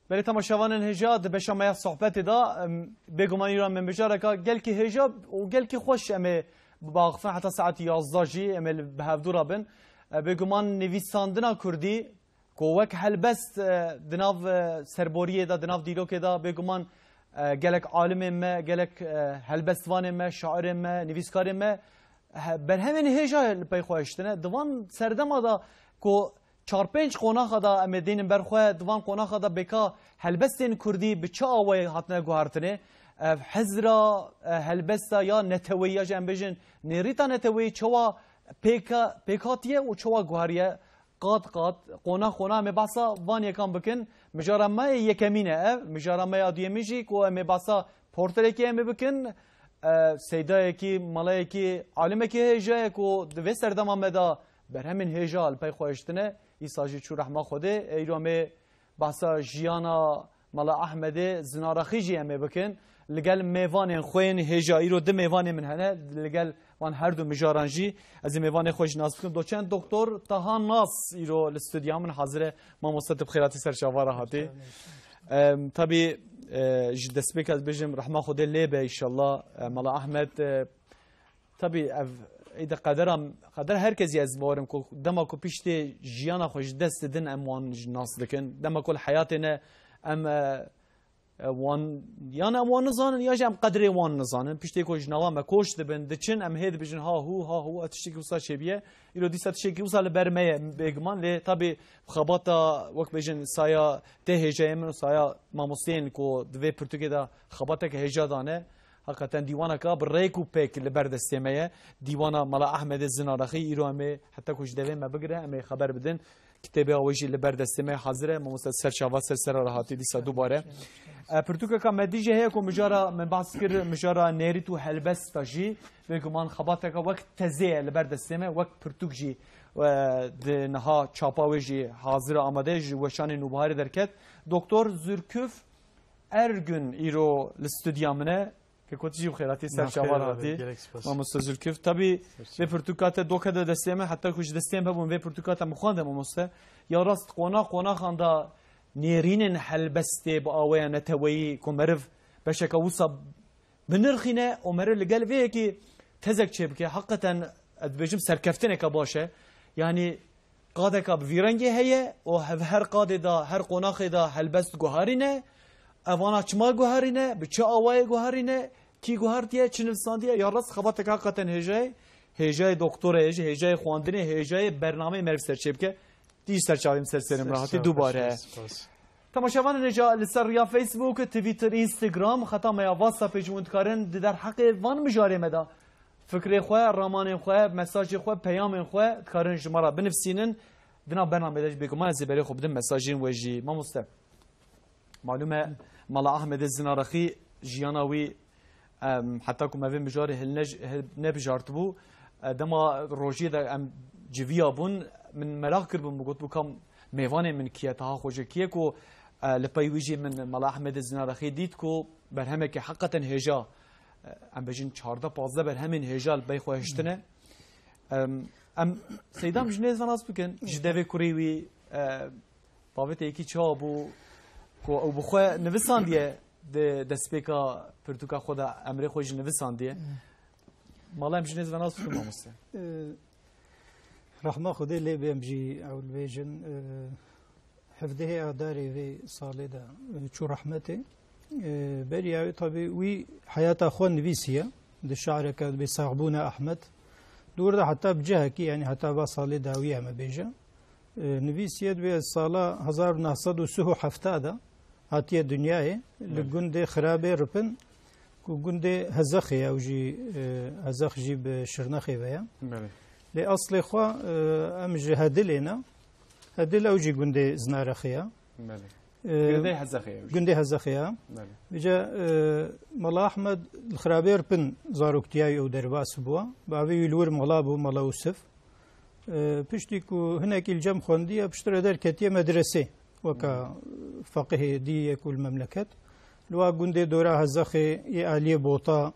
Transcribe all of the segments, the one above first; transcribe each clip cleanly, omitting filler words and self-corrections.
بله تماشاوان هجاد بشامه صحبت دا بگمانی را من بجاره که گل که هجاب و گل که خوش امی باقفن حتی ساعت 11 جی امی به هفدورا بن بگمان نویساندنا کردی که وک هلبست دناو سربوریه دا دناو دیلوکه دا بگمان گلک عالم ما گلک هلبستوان ما شاعر ما نویسکار ما بر همین هجا پی خوشتنه دوان سردم دا که 4-5 قوناخ دا امدین برخواه دوان قوناخ دا بکا هلبستین کردی بچه آوای هاتنه گوهرتنه حزرا هلبستا یا نتوی یا جنبجن نیریتا نتوی چوا پیکاتیه و چوا گوهریه قاد قوناخ مباسا وان یکان بکن مجارا ما یکمینه مجارا ما یادیمیجی که مباسا پورترکی بکن سیدای کی ملای کی عالم کی هجای که دوی سردم آمده بر همین هجا الپی خوشتنه ایساجی چو رحمه خوده ایرامه بحثا جیانا ملا احمد زنارخی جی امه بکن لگل میوان خوین هجایی رو ده میوان من هنه لگل وان هر دو مجارانجی از میوان خوش ناس بکن دوچند دکتر تاها ناس ایرو الاستودیو من حاضره ما مستطب خیراتی سرشاواره هاتی طبی دست بک از بجم رحمه خوده لیبه ایشالله ملا احمد طبی ایده قدر هر کسی از بارم کو دما کو پیشت جیانا خوش دست دن اموان ناس دکن دما کل حیاتنا ام وان یان اموان نزانن یا جم قدر وان نزانن پیشت کو جنوا ما کوش دبن دچن ام هید بجن ها هو اتشکی وسا شبیه ایرو دیسات شکی وسا برمه بگمان ل طبی خباتا وقت بجن سایا ته هجایم سایا ماموسین کو دوی پرتګه دا خباتا که هجادانه حقیقتا دیوانا که برایکو پیک لبردستیمه دیوانا ملا احمد زنارخی ایرامه حتی کش دوی ما بگره امی خبر بدن کتابی آویجی لبردستیمه حاضره ممست سرشاوات سر راحتی دیسا دوباره پرتوکه که مدیجه هی که مجارا من بحث کر مجارا نیری تو هلبست تاجی بگمان خباته که وقت تزیه لبردستیمه وقت پرتوک جی و نها چاپاویجی حاضر آماده جی وشان نوبهاری درکت دکتر زرکوف ارگن ایرو الاستودیامنه که کوتیجی بخیراتی سرشاوار هاتی ما مستزل کف طبی به پرتوکات دو کده دستیمه حتی کش دستیم ببون به پرتوکات مخوانده ما مسته یا راست قونا خاندا نیرین حلبسته با آوه نتوی کمرف بشکه وصا بنرخینه عمره لگل ویه که تزک چه بکه حقیقتا ادبیجم سرکفتنه که باشه یعنی قاده که بویرنگی هیه و هر قاده دا هر قوناخ دا حلبست گوهارینه اوانا چما گوهرینه به چه آوای گوهرینه کی گوهرتیه چه نفساندیه یا راست خبات که حقیقتا هجای دکتره هجای خواندنه هجای برنامه مرف سرچه بکه دیش سرچاویم سرسرم راحتی دوباره تماشاوان نجا لسر یا فیسبوک تویتر اینستاگرام خطا میا واتساپ جوند کارن در حق وان مجاره مدا فکر خواه رامان خواه مساج خواه پیام خواه کارن شما بنفسینن دنا برنامه داش بگم من زبری خوب بدم مساجین وجی ما مست معلومه ملا احمد الزنارخی جیاناوی حتی که موی مجاره هل نبجارت بو دما روجی دا ام جویا بون من ملاق کربون بگوت بو کم میوان من کیتها خوشه کیه کو لپایویجی من ملا احمد الزنارخی دید کو بر همه که حقیقتا هجا ام بجین 14-15 بر همین هجا بی خوشتنه ام سیدام جنیز وناس بکن جدوی کوریوی باوت یکی چا بو او بخواه نویسان دیه دست بیکا پرتوکا خدا امری خوش نویسان دیه مالا همچه نیز وناس بکن مامسته رحمه خوده لی بیم جی اول بیجن حفظه آداری وی ساله دا چو رحمته بری اوی طبی وی حیات خواه نویسیه ده شعر که بی صاحبون احمد دور ده حتی بجه کی یعنی حتی با ساله داوی همه بیجه نویسیه به ساله 1970 هاتیه دنیای لگنده خرابه رپن کو گنده هزخی او جی هزخ جی به شرنخی ویا لی اصل خوا ام جی هدلینا هدل او جی گنده زنارخیا گنده هزخیا بجا ملا احمد الخرابه رپن زاروکتیای او درباس بوا باوی لور ملا بو ملا وسف پشتی کو هناك الجم خوندیه پشتر در کتیه مدرسه وكا فقه دي كل مملكت لوا گنده دورا هزخي عاليه بوطا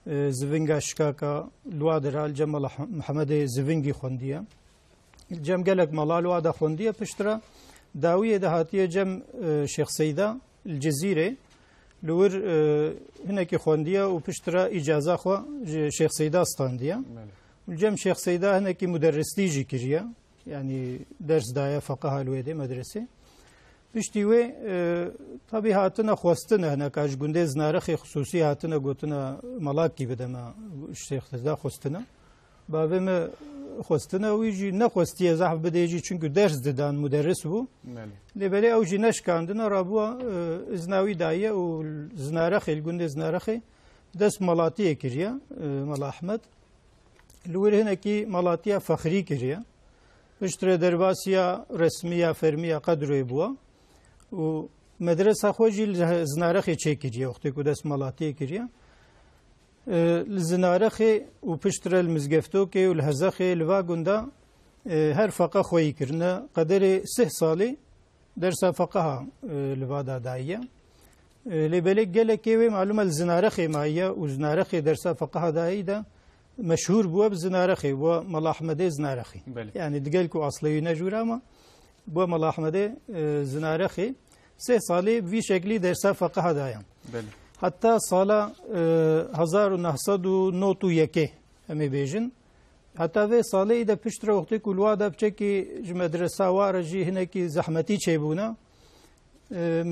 زفنگا شكاكا لوا در الجمل محمد زفنگي خونديه الجم قالك ملا لوا دا خونديه پشترا داوية دهاتية جم شيخ سيدا الجزيرة لور هناك خوندية وبشترى إجازة خوا شيخ سيدا استاندية الجم شيخ سيدا هناك مدرستي جي كريا يعني درس دايا فقه الويدة مدرسة بشتیوه طبی هاتنا خواستنا هناك اج گنده زنارخ خصوصی هاتنا گوتنا ملاکی بدما شیخ سیدا خواستنا بابه ما خواستنا ويجي نخوستي زحف بديجي چونكو درس ددان مدرس بو لبالي او جي نشكاندنا رابوا زناوي دايه و زنارخ الگنده زنارخ دس ملاتيه كريا ملا احمد لور هناكي ملاتيه فخري كريا بشتري درباسيا رسميه فرميه قدر بوا و مدرسه خوجي زنارخ چيكريا وقتي كو دس ملاتيه كريا الزنارخي وبشتر المزقفتوكي والهزخي الواغوندا هر فقه خوي كرنا قدر 6 صالي درس فقه الوادا دايه لبلك جلكي معلومه الزنارخي معايا وزنارخي درس فقه دايدا مشهور بو بزنارخي بو ملا احمد زنارخي يعني دقلكو اصلي نجوراما بو ملا احمد زنارخي 6 صالي في شكلي درس فقه دايا حتى سالا 1991 همه بیجن حتی و سالی ده پشتر وقتی کلوا ده بچه که مدرسه وارجی هنه که زحمتی چه بونا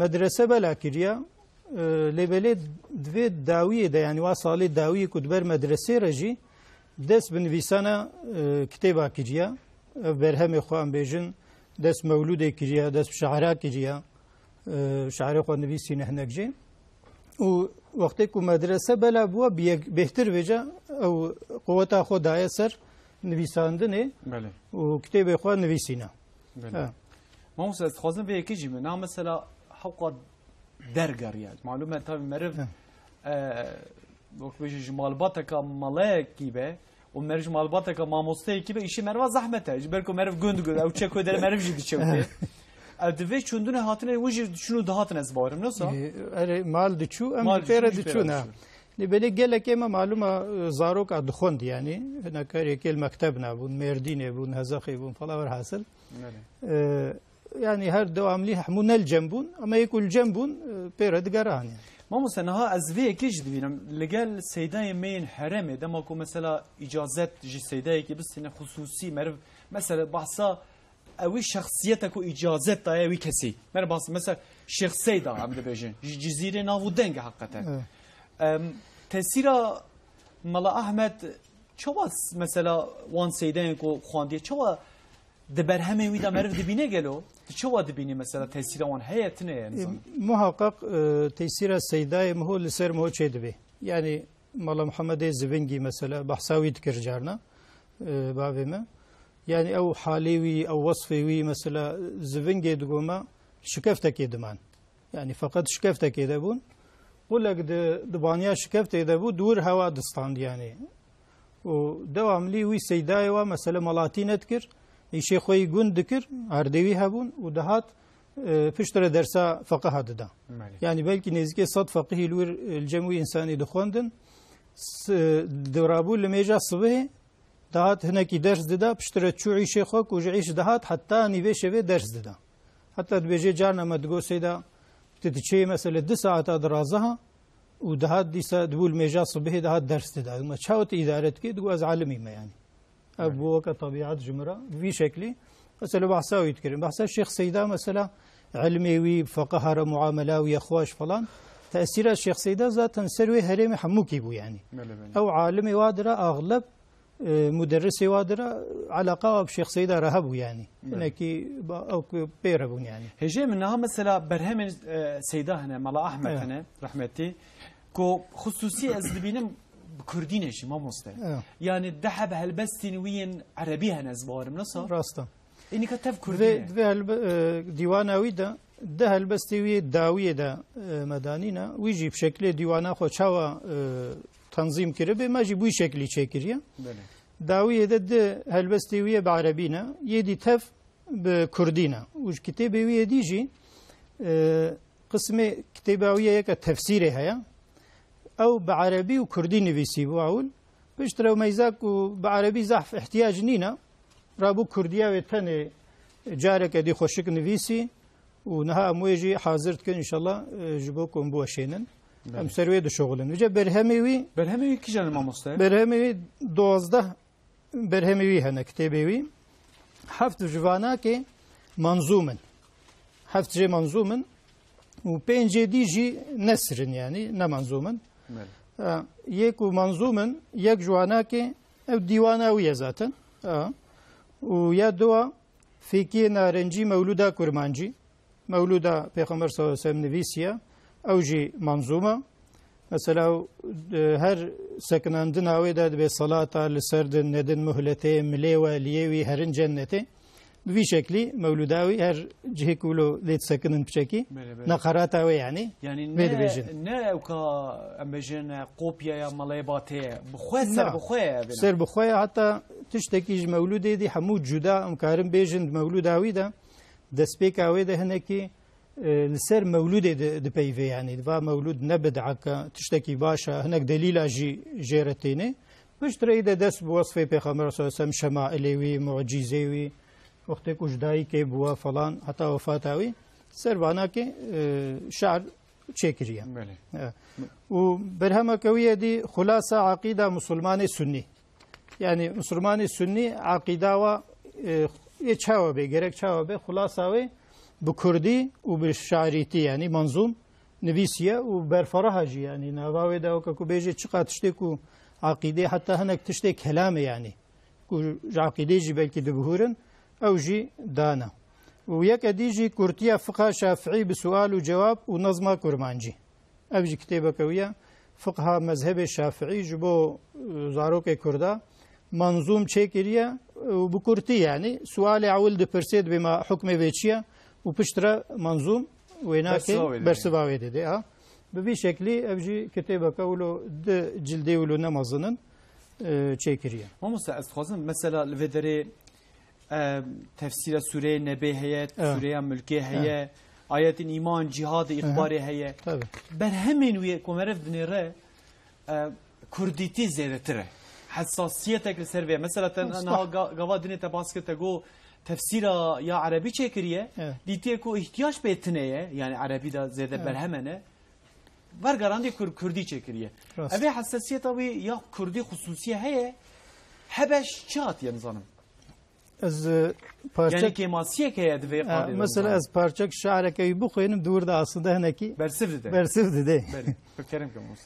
مدرسه بلا کریا لبلی دوی داویه ده یعنی وا سالی داویه کدبر مدرسه رجی دست بنویسانا کتابا کریا برهم خوان بیجن دست مولود کریا دست شعرا کریا شعر خوان نویسینه هنک جی و وقتی که مدرسه بلا بوا بهتر وجه او قوتا خود دایه سر نویساندنه و کتاب خود نویسینه ما مثلا خوازم به یکی جیمه نه مثلا حقا درگریاد معلومه تا مرف وقت بیش جمالباته که ملاکی به و مرف جمالباته که ماموسته کی به ایشی مرف زحمته جبر که مرف گند گند او چه کدر مرف جدی چه دوی چندونه هاتنه وجه شنو دهاتن از بارم نسا؟ اره مال دچو ام پیره دچو نه. لبلی گله که ما معلومه زاروک ادخوند یعنی نکاری که المکتب نبود مردینه بود هزاخی بود فلاور حاصل. يعني هر دواملي حمون الجنبون اما يكون جنبون پیره دگران يعني. ما مثلا ها از وی کیش دبینم لگل سیدای مین حرمه دما کو مثلا اجازت جی سیدای کی بس خصوصی مرف مثلا بحثا اوی شخصیت کو اجازت دای وی کسی مر باس مثلا شیخ سیدا هم دبیجن جزیره ناو دنگ حقیقتا تاثیر ملا احمد چوا مثلا وان سیدای کو خواندی چوا دبر همه وی دا مرف دبینه گلو چوا دبینی مثلا تاثیر وان هیتنه انسان محقق تاثیر سیدای مهو لسر مهو چه دبی يعني ملا محمد زبنگی مثلا بحثاوی تکر جارنا بابي ما يعني او حاليوي او وصفي مثلا زفنجي دقوما شكفتك يدمان يعني فقط شكفتك يدبون قول لك دبانيا شكفت يدبو دور هوا دستان يعني ودوام لي وي سيداي مثلا ملاتي نذكر يشي خوي جون ذكر عردوي هبون ودهات فشتر درسا فقه هذا يعني بلكي نزكي صد فقيه لور الجموي انساني دخوندن درابول لميجا صبح دهات هناك درس ددا بشترت شوعي شيخك وجعيش دهات حتى نيفي شوي درس ددا حتى بيجي جارنا ما تقول سيدا تتشي مثلا 2 ساعات درازها ودهات ديسا دبول ميجا صبح دهات درس ددا ما تشاوت ادارتك تقول از عالمي ما يعني ابوك طبيعه جمره في شكلي مثلا بحثاوي يتكلم بحث الشيخ سيدا مثلا علمي فقهر معاملاوي اخواش فلان تاثير الشيخ سيدا ذات سروي هرم حموكي بو يعني او عالمي وادره اغلب مدرسي وادرة علاقة بشيخ سيدا رهبو يعني هناكي أو بيربون يعني هجي منها مثلا برهم سيدا هنا ملا أحمد هنا رحمتي كو خصوصي أزدبينم بكردين شي ما مستوى يعني الذهب هالبستين وين عربي هنا زبارم نصا راستا إني كتب كردين في ديواناوي ده ده هالبستي داوية ده مدانينا ويجي بشكل ديوانا خو شوا تنظيم كربه ما جيبوي شكلي شكريا داوية ده هالبستوية بعربينا يدي تف بكردينا وش كتابه يديجي قسم كتابوية يك تفسيره هيا او بعربي وكردي نفيسي بوعول بيشتروا ميزاك بعربي زحف احتياج نينا رابو كرديا وتني جارك دي خوشك نفيسي ونها مويجي حاضرت كن إن شاء الله جبوكم بوشينن أم سروي دو شغلن وجا برهمي كي جان الماموستا برهمي 12 برهمي هنا كتابي حفت جوانا كي منظوما حفت جي منظوما وبينجي ديجي نسرن يعني نا منظوما يكو منظوما يك جوانا كي او ديواناوية ذاتا ويا دوا فيكي نارنجي مولودا كرمانجي مولودا پیغمبر صلى الله عليه وسلم نویسیه او جی منظومه مثلا هر سکناندن اوی داد به صلاة لسردن ندن مهلته ملیوه لیوی هرن جنته بوی شکلی مولوداوی هر جهه کولو لیت سکنن بچکی نقرات اوی يعني نه او که امبجن قوبیا یا ملیباته بخواه سر بخواه سر بخواه حتی تشتکیج مولوده دی حمود جدا امکارم بیجند مولوداوی دا دسبيك عويدة هناكي لسر مولود دبيفي يعني دفا مولود نبد عكا تشتكي باشا هناك دليل اجي جيرتيني باش تريد دس بوصفه بيغمبر صلى الله عليه وسلم شمائلي معجزيوي وقت كوش داي كي بوا فلان حتى وفاتاوي سر كي شعر تشيكريا وبرهمه كويه دي خلاصه عقيده مسلمان سني يعني مسلمان سني عقيده و يتشاوى بيجرك شاوى به خلاصة بكردي وبالشعريتي يعني منظوم نفيسية وبرفرهجي يعني نواوي دا وكاكو بيجي تشقى تشتكو عقيدة حتى هناك تشتك كلامي يعني عقيدة جي بلكي دبهورن أو جي دانا وياك ديجي كورتيا فقه شافعي بسؤال وجواب ونظمة كرمانجي أبجي كتابك ويا فقه مذهب الشافعي جبو زاروك كردا منظوم تشيكريا وبكورتي يعني سؤال عول دي برسيد بما حكم بيتشيا وبشترى منظوم ويناك برسواوي دي ببي شكلي ابجي كتابه كولو جلدي ولو نمازنن تشيكريا ما مستخدم مثلا الفيدري تفسير سوره نبي هي سوره ملكي هي آيات ايمان جهاد اخباري هي برهمن وي كومرف بنيره كرديتي زيرتره حساسيتك للسربية مثلا أنا قوادني تباسكت تقول تفسير يا عربي شكرية ديتيكو احتياج بيتنية يعني عربي ده زيادة برهمنة برقراندي كردي شكرية أبي حساسية طبي يا كردي خصوصية هي حبش شات يا نظام يعني كيماسية كي أدفي مثلا از parçak şaireke يبخينم دور ده aslında هناكي برسفد ده فكرم كموس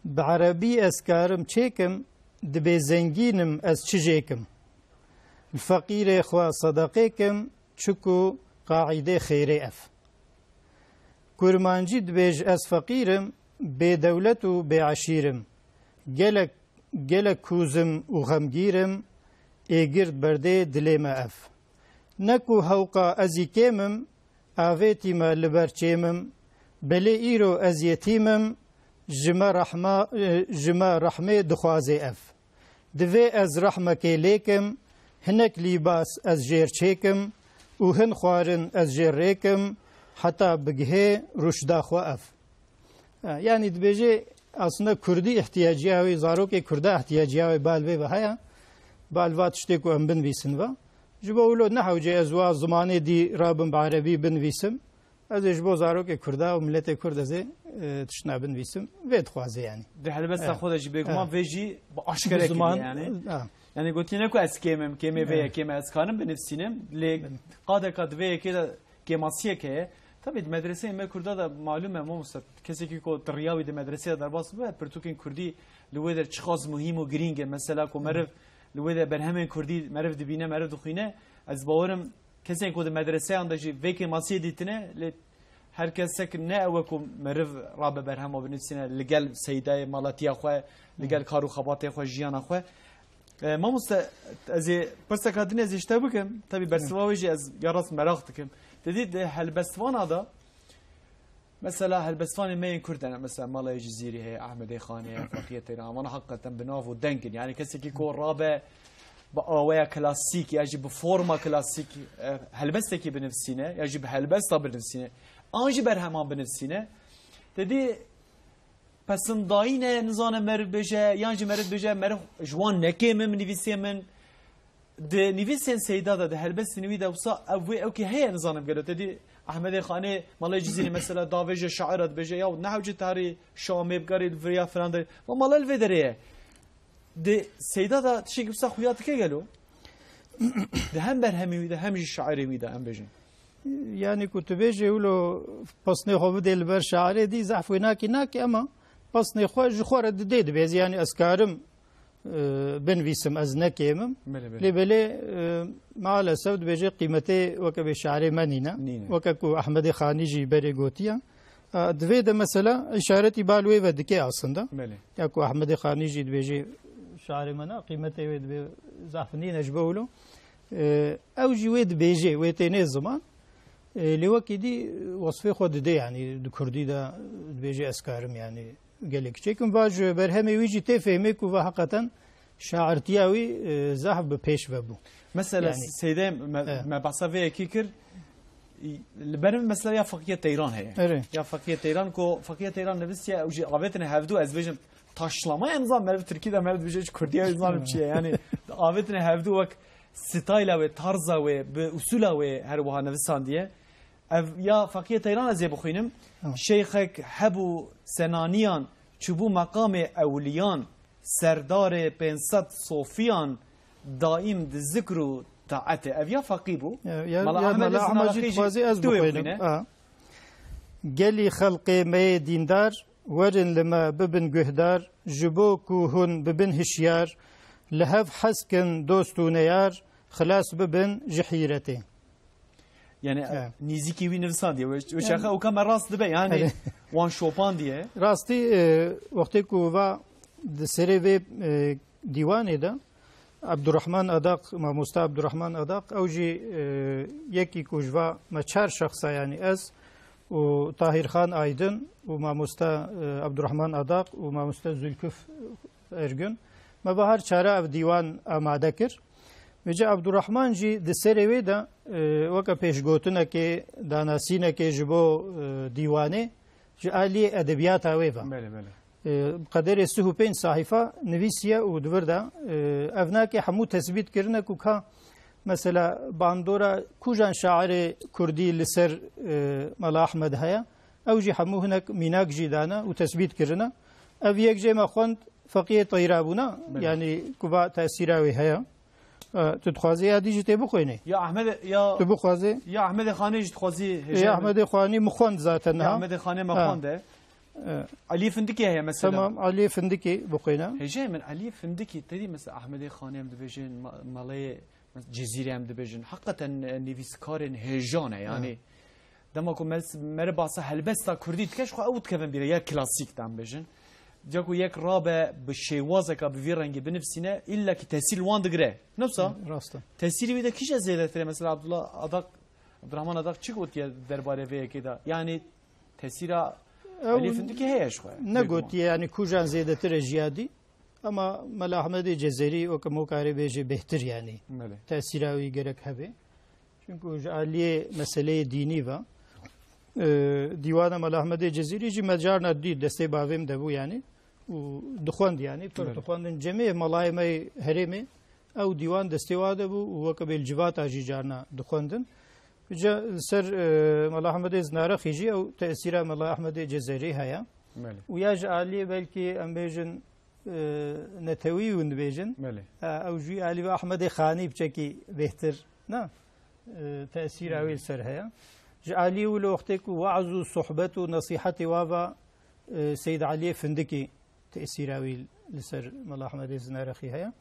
بعربي اسكارم چيكم دبي زنجينم از چجيكم الفقير اخوا صدقيكم چكو قاعده خيري اف كرمانجي دبيج از فقيرم بدولت و بعشيرم gelek كوزم و غمگيرم ايگرد برده دليما اف نكو هوقا ازيكيمم آفيتي ما لبرچيمم بلي ايرو از يتيمم جما رحمه دخوازي اف دوی از رحمه که لیکم هنک لیباس از جیر چیکم و هن خوارن از جیر ریکم حتی بگه رشدا خوا اف yani dibêje aslında Kurdî ihtiyacı ve zarokê Kurda ihtiyacı ve balve ve haya balvat tiştê ku em binivîsin ve ji bo wilo nehewce ez wa zimanê dî rabim bi Erebî binivîsim ez ê ji bo zarokê Kurda û milletê Kurd ez ê tişna binivîsim vê dixwaze yani di helbesta xwe de ji bêguman vê jî bi aşkere yani yani gotîne ku ez kêmim kêmê vê yekê ez karim binivîsim lê qadeka divê yekê de kêmasiyek heye tabii medreseyê me Kurda da malum e mamosta kesekî ku riyawî di medreseye derbas bibe pirtûkên Kurdî li wê de çi xas muhîm û girîng e mesela ku meriv li wê de berhemên Kurdî meriv dibîne meriv dixwîne ez bawerim kesên ku di medreseyan de jî vê kêmasiyê dîtine lê her kesek ne ew ku meriv rabe berhema binivîsine li gel seydayê malatiya xwe li gel kar û xebatê xwe jiyana xwe mamosta ez ê pirsek hatine ez ê ji te bikim tabii bersiva wê jî ez ya rast merak dikim dedi de helbestvana da mesela helbestvanê me yên Kurd hene mesela Malaya Cizîrî heye Ahmedê Xanê heye Faqiye Teyran wana hakikaten bi nav û dengin yani kesekî ku rabe bi awaya klasîk ya jî bi forma klasîk helbestekî binivîsîne ya jî bi helbesta binivîsîne an jî berheman binivîsîne dedi pesindayîne nizane meriv bêje yan jî meriv bêje meriv ji wan nekê min binivîsiyê min ده نویسین سیدا ده هلبس نوی ده وصا او که هی نظام گرفت دی احمد خانه مالای جزیره مثلا داویج شاعرات بجه یا نهوج تاری شامی بگاری فریا فلاندر و مالال ودریه ده سیدا ده تشی وصا خویات که گلو ده هم برهمی ده هم شاعری میده ام بجن يعني كنت بيجي يقولوا بصني خو بدي البر شعري دي زعفوا ناكي اما بصني خو جخور ديد بيز يعني اسكارم بنفيسم ازنك يمم لبلي مع الاسف بيجي قيمتي وكبي شعري منينا وككو احمد خانيجي بري غوتيا دويد مثلا اشارتي بالوي ودكي اصلا ياكو احمد خانيجي بيجي شعري منا قيمتي ود زعفني نجبولو او جويد بيجي ويتيني زمان لوكي دي وصفي خود دي يعني كردي دا بيجي اسكارم يعني قالك شيكم باج برهمي ويجي تفهمك وحقيقة شاعرتياوي ذهب ببيش بابو مثلا يعني سيدام ما بحسافي كيكر البرم مثلا يا فقيه تيران هي يا فقيه تيران كو فقيه تيران نفسها وجي قابتنا هفدو از بيجم taşlama nizam merv Türkiye'de merv bir şey Kürdiye nizam bir şey yani avetine hevdu vak ستایل و طرز و به اصول و هر وها نویسان دیه یا فقیه تیران از بخوینم شیخک حبو سنانیان چوبو مقام اولیان سردار پنصد صوفیان دائم د ذکر و طاعت اویا فقی بو ملا احمد خوازی از بخوینم گلی خلق می دیندار ورن لما ببن گهدار جبو کوهن ببن هشیار لهف حسكن دوستو نيار خلاص ببن جحيرتي يعني نيزيكي وين نفسان دي وشاخه وكما راس دبي يعني وان شوبان دي راستي وقتكو وا سريبي ديوان ده عبد الرحمن اداق ما مستعب عبد الرحمن اداق اوجي يكي كوجوا ما چار شخصا يعني از وطاهر خان ايدن وما مستا عبد الرحمن اداق وما مستا زلكف ارجن ما بهر چاره او دیوان آماده کر وجه عبدالرحمن جی د سروی دا وکا پیشگوتنه که داناسینه که جبو دیوانه جی آلی ادبیات آوی با قدر 35 صحیفه نویسیه و دور دا افنا که همو تثبیت کرنه که مثلا باندورا کجان شاعر کردی لسر ملا احمد هیا او جی همو هناك میناک جی دانا و تثبیت کرنه او یک جی ما خوند فقيه طيرابونا يعني كوبا تأثيراوي هيا تتخوازي هادي جي تبخويني يا احمد يا تبخوازي يا احمد خاني جي تخوازي يا احمد خاني مخوند ذاتنا يا احمد خاني مخوند علي فندكي هي مثلا تمام علي فندكي بخوينا هجي من علي فندكي تدي مثلا احمد خاني ام دبيجن مالي جزيره ام دبيجن حقيقه نيفيسكارن هجانه يعني دما كو مربع هلبستا كردي تكش خو اوت كفن بيرا يا كلاسيك دام بيجن جاكو يك رابع بالشيوازه كبفي رنجي بنفسنا الا كي تسهيل وان دغري نفسه راسته تسهيل بيدا كيش زياده مثلا عبد الرحمن ادق چي قلت يا درباره في كده يعني تسهيل علي فندك هي شويه نقول يعني كوجان زياده رجيادي اما ملا احمد جزيري وكمو كاري بيجي بهتر يعني تاثيراوي غيرك هبه çünkü علي مساله ديني و دیوان ملا احمد جزیری جی مجار ندی دسته باویم دبو یعنی و دخوند یعنی پر دخوندن جمعی ملای می هرمی او دیوان دسته واده بو و کبیل جوات آجی جارنا دخوندن جا سر ملا احمد زناره خیجی او تأثیر ملا احمد جزیری هیا و یاج علی بلکی ام بیجن نتوی و نبیجن او جی علی و احمد خانی بچکی بهتر نه تأثیر اویل سر هیا علي ولوقتك وعظ صحبته ونصيحتي وابا سيد علي فندكي تأثيراوي لسر ملا احمد الزنارخي هيا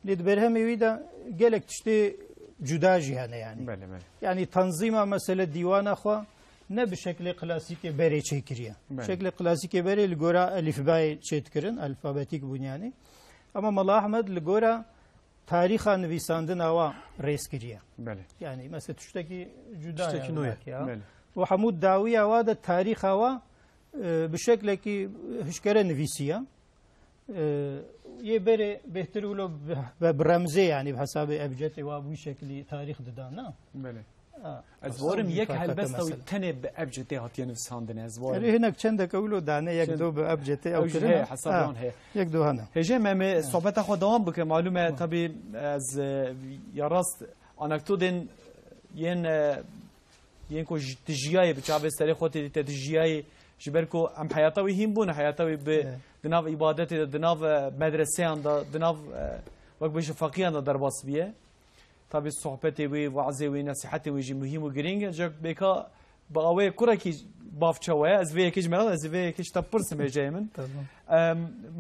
لدبرهم ويدا قالك تشتي جداجي هنا يعني يعني تنظيمها مسألة ديوان اخوا نه بشكل كلاسيكي بري تشكريا بشكل كلاسيكي بري الجورا الف باي تشتكرن الفابيتيك بنياني اما ملا احمد الجورا تاريخ نویساندن آوا رئیس کریه. بله. یعنی مثل تشتکی جدا بله. و حمود داوی آوا ده تاریخ آوا بشکل کی هشکره نویسیه. یه بره بهتر ولو برمزه یعنی بحساب ابجد و بوی شکلی تاریخ دادن نه. بله. از وارم یک هلبست و تنه به ابجدی هاتیه نفساندن از وارم هناك چند کولو دانه یک دو به ابجدی او هي حسب هي یک دو هنه هجه مم صحبت خود دوام بکه معلومه طبی از یا راست آنکتودن ین کو تجیای بچاوه سری خودی تجیای جبرکو ام حیاتوی هیم بونه حیاتوی به دناو عبادت دناو مدرسه اندا دناو وقت بشه فقیه اندا درباس بیه طبی صحبت وی وعظه وی نصیحت وی جی مهم و گرینگ جک بکا با اوه کره کی بافچوه از وی کیش مراد از وی کیش تپرس میجه من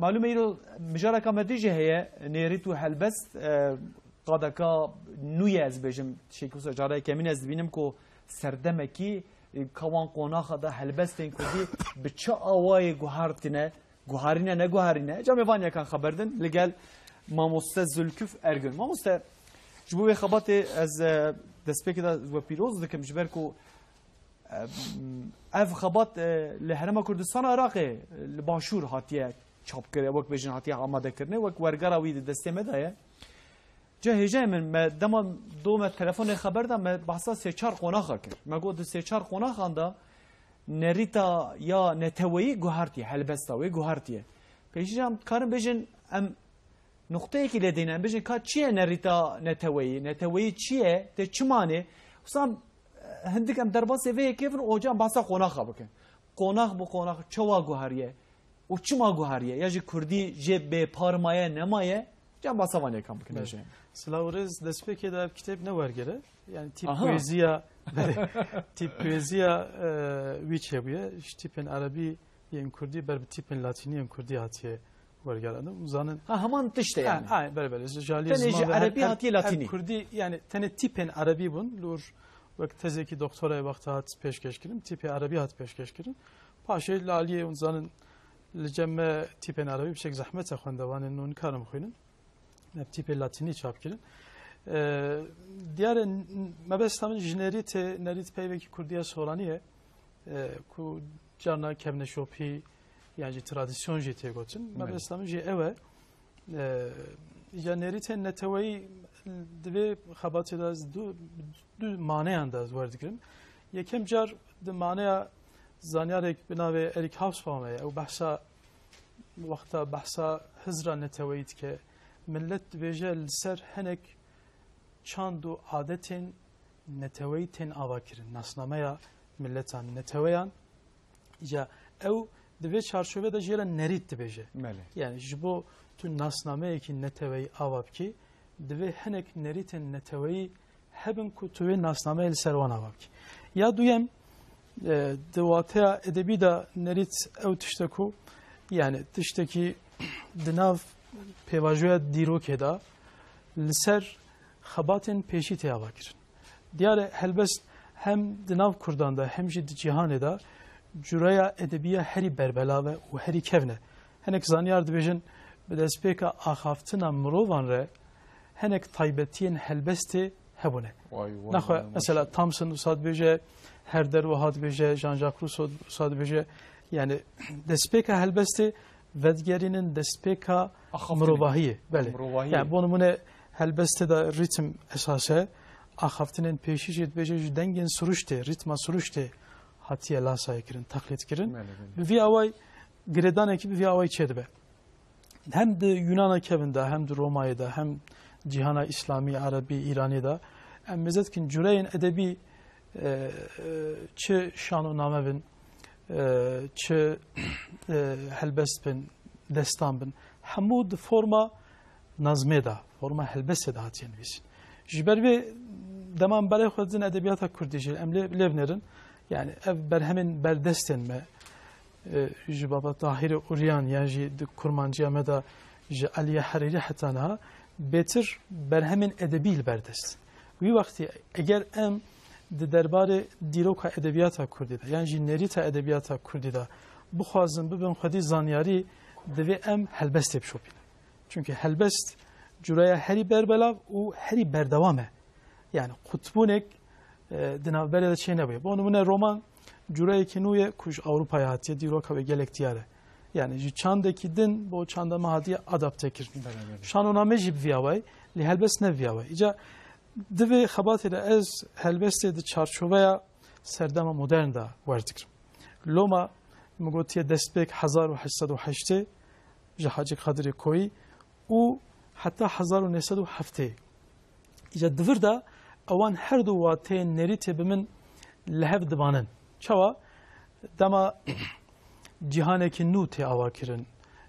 معلومه ایرو مجاره کام دیجه هیه نیریتو حلبست قادکا نوی از بجم شیکوس جاره کمین از بینم کو سردمکی کوان قوناخ دا هلبستین کدی به چه آوای گوهرتینه گوهرینه نه گوهرینه جامعه وانیا کان خبردن لگل ماموسته زلکف ارگن ماموسته جبوی خبات از دسپیک دا و پیروز دکم جبر کو اف خبات لحرم کردستان عراقی لباشور هاتیه چاپ کرده وقت بجن هاتیه آماده کرده وقت ورگراوی دسته مدایه جه من دما دوم تلفن خبر دام بحثا سه چهار قناخه کرد ما گفت سه چهار قناخ اندا نریتا یا نتوی گوهرتی هلبستا و گوهرتیه پیشم کارم بجن ام نقطه کی لدینا بجن کا چیه نریتا نتوی چیه ته چمانه وسام هندک ام درباس وی کیف اوجان بحثا قناخه بکن قناخ بو قناخ چوا گوهریه او چما گوهریه یا جی کردی جب به پارمایه نمایه جام باسوانه کام بکنه سلاورز دسپیکی دا کتاب نوارگره yani tip poeziya wiçe buye tipin Arabi yen Kurdi ber tipin Latini yen Kurdi hatiye vargaranda uzanın hemen tişte yani ha böyle jalizm Arabi hatiye Latini Kurdi yani tane tipin Arabi bun lur vakt tezeki doktora vakti hat peşkeş kirim tipi Arabi hat peşkeş kirim paşe laliye uzanın lcemme tipin Arabi bir şey zahmet xwendevanın nun karım xwinin tipi Latini çap kirin diğer mebestamın jenerite nerit peyveki Kurdiye soraniye ku carna kevne şopi yani tradisyon jete gotin mebestamın je eve ya nerite netevei dve xabatı da du maneyan da vardikirin yekem car de maneya zanyarek binave Erik Hobsbawm o bahsa vakta bahsa hızra neteveit ke millet veje ser henek çandu adetin neteveitin avakirin nasnamaya milletan neteveyan ya ev dve çarşöve de jela nerit dibeje yani jibo tu nasnameye ki netevei avapki dve henek neritin netevei hebin kutuve nasnameye servan avapki ya duyem devatea edebi da nerit ev tişteku yani tişteki dinav pevajoya dirok da liser xabatin peşi teyava kirin. Diğer helbest hem dinav Kurdan'da hem jid cihaneda cüraya edebiya heri berbela ve heri kevne. Henek zanyar dibejin bedespeka axaftina mrovan re henek taybetiyen helbesti hebune. Naxwe mesela Thompson usad beje Herder ve had beje Jean-Jacques Rousseau usad beje yani despeka helbesti vedgerinin despeka mrovahiye. Bele. Yani bu numune helbeste da ritim esase axaftinin peşi jid beje dengin suruşte ritma suruşte hatiye lasaya kirin taklit kirin. Vi avay gredan ekibi vi avay çedbe. Hem de Yunan ekibinde hem de Roma'da hem cihana İslami Arabi İrani'da hem mezetkin cüreyin edebi çı şanu namevin çı helbest bin destan bin hamud forma nazmeda forma helbest da hatiyen bisin. Jiberbi deman bale xwedin edebiyata Kurdiji emle levnerin yani ev berhemin berdesten me jibaba Tahir Uryan yani kurmancıya meda Aliye Hariri hatana betir berhemin edebil berdest. Bir vakti eğer em de derbare diroka edebiyata Kurdida yani nerita edebiyata Kurdida bu xwazin bibin xwedî zanyarî divê em helbest tê bişopînin. Çünkü helbest curaya herî berbelav û herî berdewam e. Yani qutbûnek di navberê de çê nebûye. Bo nimune roman curayekî nû ye ku ji Ewropayê hatiye dîroka ve gelek diyar e. Yani ji çandekî din bo çanda me hatiye adapte kirin. Şanoname jî bi vî awayî lê helbest ne vî awayî. Îca دوی خباتی را از هلبسته د چارچوبه سردم مدرن دا وردکرم لوما مگوتی دستپیک 1808 جهاجی قدر کوی و حتی 1907 ایجا دور دا اوان هر دو واته نریت بمن لحب دبانن چوا دما جهانه که نو تی آوا کرن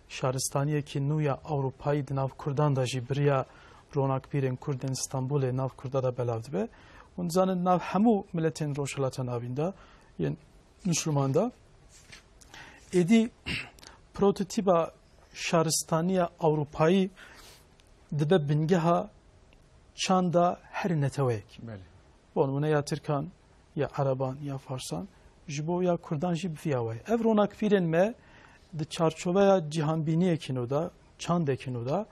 شهرستانیه که نویا اروپایی دناف کردان دا جی بریا روناک پیرن کردن استانبول ناف کردا دا بلاود به اون زانن ناف همو ملتین روشلاتن آبیندا یعنی نشلمان دا ایدی پروتوتیپا شهرستانی اروپایی دبه بنگه ها چاندا هر نتویک بونه یا ترکان یا عربان یا فارسان جبو یا کردان جی بفیاوی اف روناک پیرن ما د چارچوبه جهانبینی کنو دا چاند کنو دا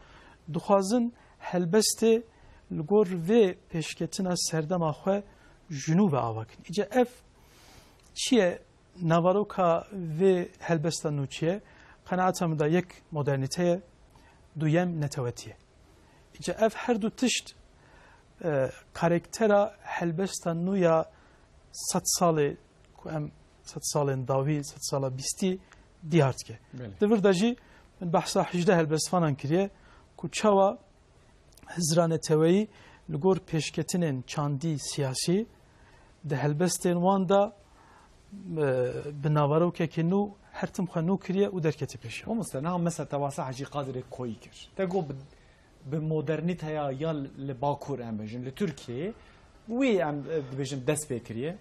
دخوازن هلبسته لگور و پیشکتنا سردم آخوه جنوب آواکن ایجا اف چیه نواروکا و هلبسته نو چیه قناعتم دا یک مدرنیته دویم نتوتیه ایجا اف هر دو تشت کارکترا هلبسته نویا 100 ساله که ام 100 سالن داوی 100 ساله بیستی دیارت که دور داجی من بحثا 18 هلبستفانان کریه که چاوا هزران تویی لگور پیشکتنین چاندی سیاسی ده هلبستین وان دا بناورو که نو هر تم خنو کریه و درکتی پیشه و مثلا مثلا تواسع حجی قادر کوی کر تگو به مدرنیته یا لباکور ام بجن لترکیه وی ام بجن دست بکریه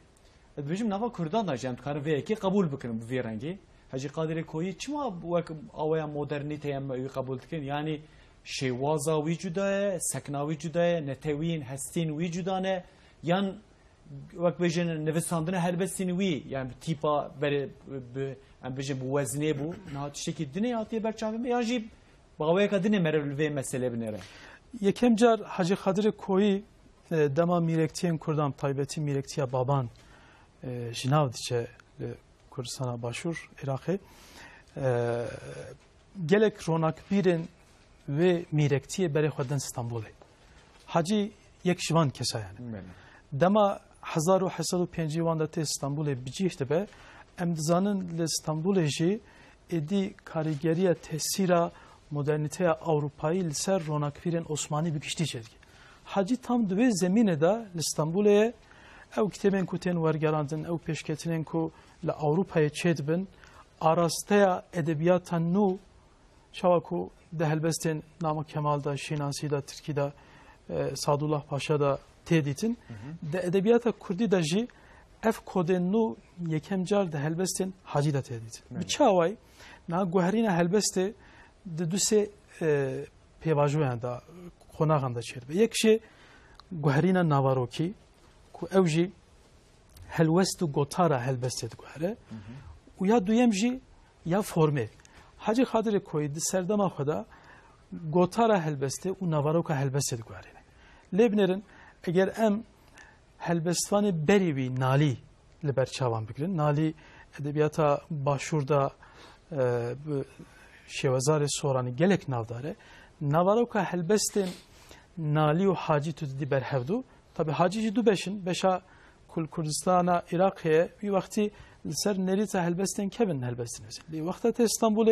بجن نوا کردان داشتم کار وی کی قبول بکنم وی رنگی حجی قادر کوی چما وک آویا مدرنیته ام قبول کن یعنی شوازا وجوده سکنا وجوده نتوین هستین وجودانه یان وقت بجن نوستاندن هلبستین وی یعنی تیپا بر ام بجن بوزنه بو نه تشکی دنیا آتی برچاوی یا جیب باوی کدنی مرل وی مسئله بنره یکم جار حاجی قادر کوی دما میرکتین کردام تایبتی میرکتیا بابان جناو دیچه کردستان باشور عراقی gelek ronak birin ve mirektiye beri xwedin İstanbul'e. Hacı yek şivan kesa yani. Dema 1805 wanda te İstanbul'e bicihte be em dizanın le İstanbul'e jî edi karigeriya tesira moderniteye Avrupa'yı ser ronak birin Osmanlı bikişti çelgi. Hacı tam dve zemine de İstanbul'e ev kiteben kuten vergerandın ev peşketinin ku le Avrupa'ya çedbin arastaya edebiyatan nu şavaku de helbestin Namık Kemal'da, Şinasi'da, Türkiye'de, Sadullah Paşa'da teditin. De edebiyata Kurdi da jî ev koden nu yekemcar de helbestin hacı da teditin. Bir çavay na guherina helbeste de duse pevajoyan da konağında çerbe. Yekşi guherina navaroki ku ev jî helvestu gotara helbeste guhere. و یا دویم جی یا فرمه حاجی خاطر کوی د سردما خدا گوتارا هلبسته و نوارو که هلبسته دگواره لبنرن اگر ام هلبستوان بریوی نالی لبرچاوان بگیرن نالی ادبیاتا باشوردا شوازار سورانی گلک ناوداره نوارو که هلبستن نالی و حاجی تو دی برهفدو tabi حاجی جی دو بشا کل کردستانا عراقیه bir vakti لسر نريتا هلبستين كبن هلبستين لي وقتها اسطنبول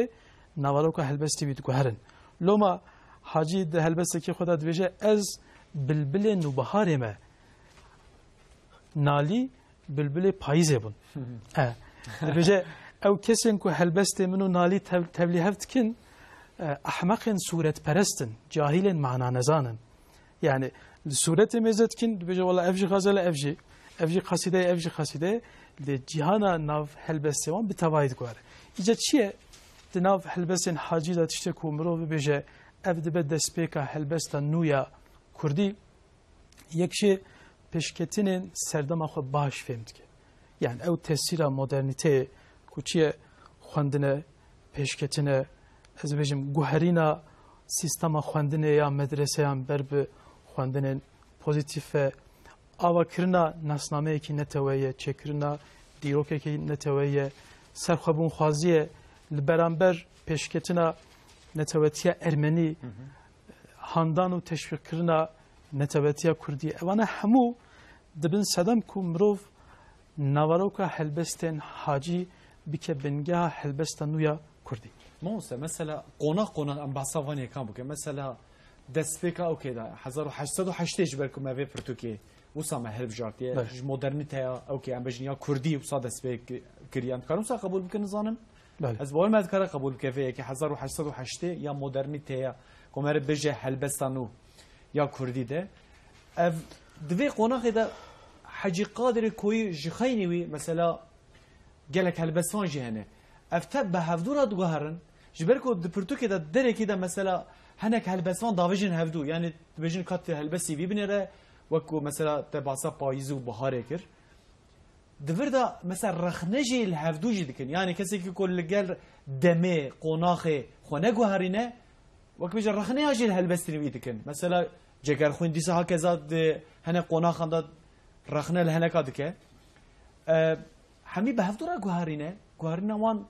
نواروكا هلبستي بيت كهرن لوما حاجي ده هلبستي كي خدا دبيجه از بلبل نوبهار ما نالي بلبل پايزه بون دبيجه او كسن كو هلبستي منو نالي تبلي هفتكن احمقن صورت پرستن جاهلن معنا نزانن يعني صورت مزتكن دبيجه والله افجي غزل افجي قصيده de cihana nav helbestevan bir tavayid gware. İca çiye de nav helbesten hacı da tişte ku mirov beje ev de despeka helbestan nuya Kurdi yekşi peşketinin serdama xwe baş femdike. Yani ev tesira modernite ku çiye xwendine peşketine ez bejim guherina sistema xwendine ya medreseyan berbi xwendinin pozitif ve avakirina nasname ki neteweye çekirina diroke ki neteweye serxabun xwaziye liberamber peşketina netewetiye Ermeni handan u teşvikirina نتواتیا کردی اوانا همو دبن سدم کو مروف نواروکا هلبستن حاجی بکه بنگاه هلبستن نویا کردی موسى مثلا قناق ام بعصافاني كان بك مثلا دسبيكا او كده 1808 بالكم ما في تركيا وسام هرب جارتي مودرنيتي اوكي ام بجنيا كردي وصاد دسبيك كريان كانوا قبول بكن ظانم از بول ما ذكر قبول كيفيه كي 1808 يا مودرنيتي كم هرب بجي هلبستانو يا كردي ده اف دفي قناق ده حجي قادر كوي جخيني مثلا قالك هلبستان جهنه افتب به هفدورا دوهرن جبركو دپرتو كده دري كده مثلا هناك هلبسوان دافجن هفدو يعني تبجن كات هلبسي بي بنره وكو مثلا تبعصا بايزو بهاره كر دفردا مثلا رخنجي الهفدو جي دكن يعني كسي كل قال دمي قناخي خنگو هرينه وكو بيج رخنه جي الهلبستني بيدكن مثلا جگر خوين ديسا هكذا هنا قناخندا رخنه لهناك دكه همي به هفدورا گوهرينه گوهرينه وان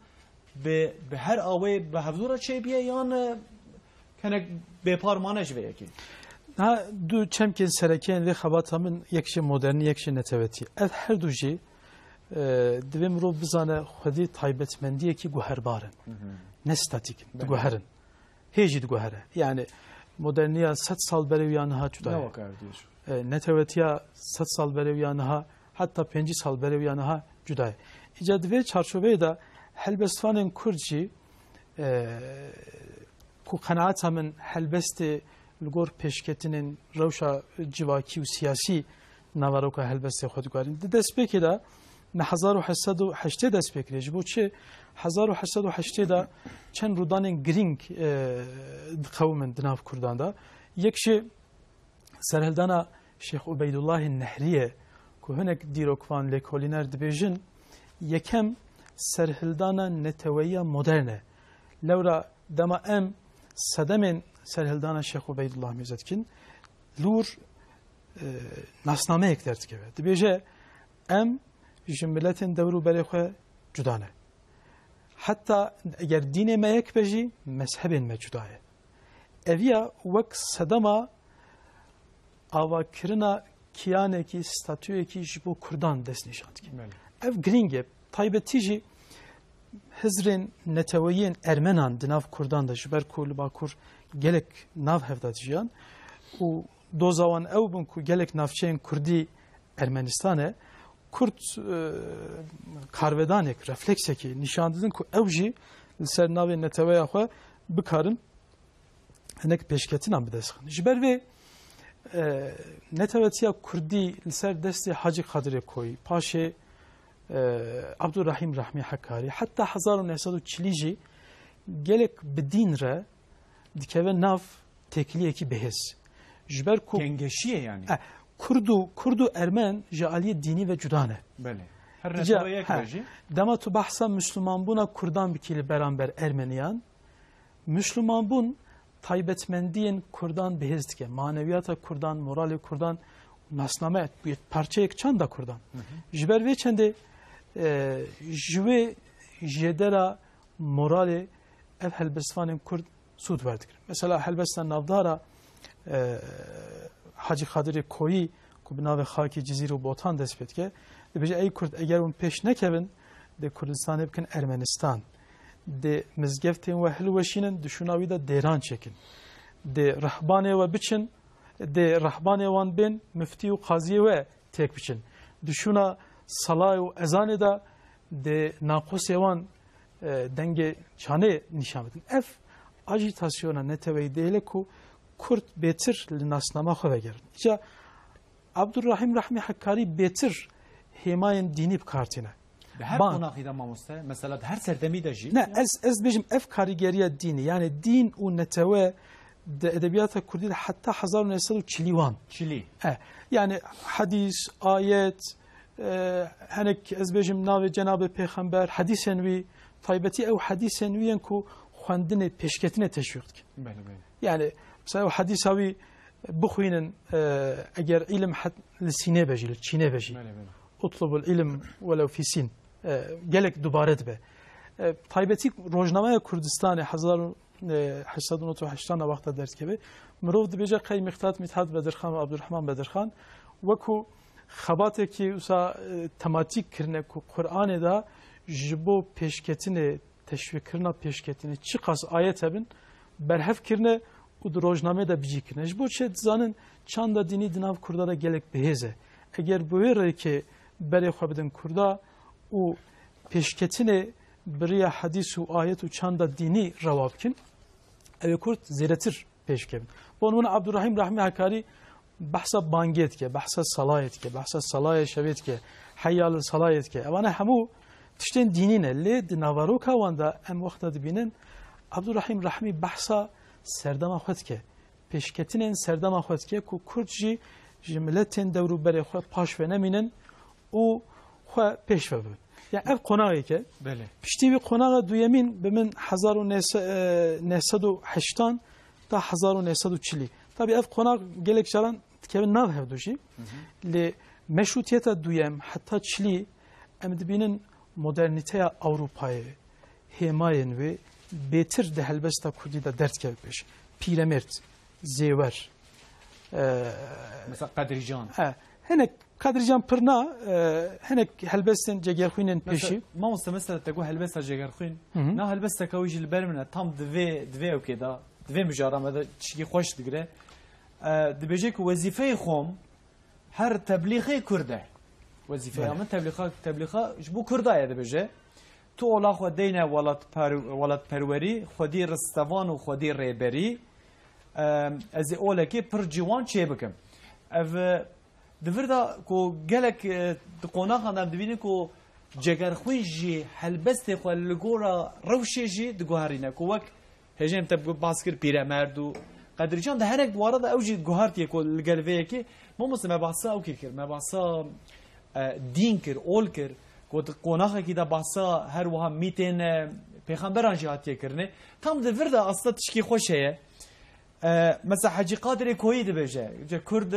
به هر آوه به هفدورا چه بیه یان کنک به پارمانش بیه کی نه دو چمکن سرکن و خبات همین یکش مدرنی یکش نتوتی از هر دو جی دویم رو بزنه خودی تایبتمندیه کی گوهربارن نستاتیک گوهرن هیچی گوهره یعنی مدرنیه 100 سال برویانها جدای نتوتیه 100 سال برویانها حتی 5 سال برویانها جدای ایجاد و چارچوبه دا هلبستوان کردجی کو قناعت من هلبست لگور پیشکتنین روشا جواکی و سیاسی نواروکا هلبست خود گاریم دست بکی دا نه 1808 دست بکری جبو چه 1808 دا چند رودان گرینگ قومن دناف کردان دا یکشی سرهلدانا شیخ عبیدالله النهریه که هنک دیروکوان لکولینر دبیجن یکم سرهلدانا نتویه مدرنه لورا دما ام صدمن سرهلدانا شیخ عبیدالله میزدکن لور ناسنامه یک درد که دبیجه ام جملتن دورو برای خو جدانه حتی اگر دین ما یک بجی مذهب ما جدایه اویا وک صدما آوا کرنا کیانه کی ستاتوی کی جبو کردان دست نشاند کی اف گرینگه تایبتیجی هزرین نتویین ارمنان دناف کردان da جبر کول باکور gelek nav hevdatiyan u dozavan evbun ku gelek navçeyin Kurdi Ermenistan'e Kurt karvedanek reflekseki nişandızın ku evji ser navi netevaya xwe bikarin hinek peşketin am bidesxin jiber ve netevetiya Kurdi ser desti Hacı Kadir'e koy paşe Abdurrahim Rahmi Hakkari hatta 1940 gelek bedin re dikeve nav tekliye ki behez jiber ku gengeşiye yani Kurdu Ermen jaliye dini ve cudane bele her netevaya kırıcı dema tu bahsa Müslüman buna Kurdan bikili beraber Ermeniyan Müslüman bun taybetmendiyen Kurdan behezdike maneviyata Kurdan morali Kurdan nasname bir parça ek çanda Kurdan jiber ve çende jüve jedera morali ev helbestvanın Kurd sud verdik. Mesela helbestan navdara Hacı Kadir'i koyi ku binave Haki Ciziru Botan despetke de beje ey Kurd eğer un peş nekevin de Kurdistan hepkin Ermenistan de mizgeftin ve helveşinin düşünavi da deran çekin de rahbane ve biçin de rahbane van bin müfti ve kaziye ve tek biçin düşüna salay ve ezane da de nakos evan denge çane nişan edin ef agitasyona netevey değil ku Kurt betir nasnama xwe gerin. İca Abdurrahim Rahmi Hakkari betir himayen dini kartine. Her konakida mamusta mesela her serdemi de jî. Ne ez bejim ev karigeriya dini yani din u neteve de edebiyata Kurdi hatta 1940 Çili. Yani hadis, ayet hanek ez bejim nave Cenab-ı Peygamber hadisen vi taybeti ev hadisen viyen ku xwendinê peşketine teşvik dikin. Yani mesela hadis avi bixwînin eger ilim li bejî li Çînê bejî utlubul ilim welew fî Sîn gelek dubare dibe taybetî rojnameya Kurdistanê 880 وقت درس که مرود دبیجه قی مختات متحد بدرخان و عبدالرحمن بدرخان وکو خباته که اوسا تماتیک کرنه کو قرآن دا جبو پیشکتینه تشویق کرنا پیشکتینه چی قاس آیت هبن برهف کرنه و در روزنامه دا بیجی کرنه جبو چه زانن چند دینی دناو کرده دا گلک بهیزه اگر بویره که بری خواه بدن کرده و پیشکتینه برای حدیث و آیت و چند دینی رواب کن اوی کرد زیرتر پیش کبن بونون عبدالرحیم رحمی حکاری بحثا بانگیت که بحثا صلایت که بحثا صلای شوید که حیال صلایت که اوانه همو تشتین دینینه لی دناوارو که وانده ام وقت دبینن عبدالرحیم رحمی بحثا سردما خود که پیشکتینن سردما خود که که کرد جی جملتین دورو بری خواه پاش و نمینن و خواه پیش و بود yani ev konağı ki, pişti bir konağı duyamin bemin 1980 ta 1940. Tabi ev konağı gelek jaran kevin nav hevduşi. Le meşrutiyete duyam hatta çili em dibinin moderniteye Avrupa'yı himayen ve betir de helbesta kurdi da dert kevpeş. Piremert, zever. Mesela Kadrican. Henek Kadrican pırna henek helbestin cegerxuinin peşi. Mamosta mesela tegu helbesta cegerxuin. Na helbesta kavij ilbermine tam dve okeda. Dve mücaramada çiki hoş digre. Dibecek vazife xom her tebliği kurde. Vazife ama tebliğa bu kurda ya dibece. Tu ola xwe deyne welat perwerî, xwedî ristevan û xwedî rêberî. Ez ê olekê pir ciwan çê bikim. Ev divir da ku gelek di qonaxan em dibînin ku cegerxwîn jî helbestê xwe li gora rewşê jî diguherîne. Ku wek hêjên te bas kir pîremerd û Qedrîcan de herek dwara da ew jî guhertiye ku li gel vê yekê mamoste me behsa ew kir me behsa dîn kir, ol kir. Qonaxekî de bahsa her wiha mîtên pêxemberan jî hatiye kirine. Tam divir de aslında tişkî xweş heye. Mesela Hacı Kadirê Koyî dibêje. Kurd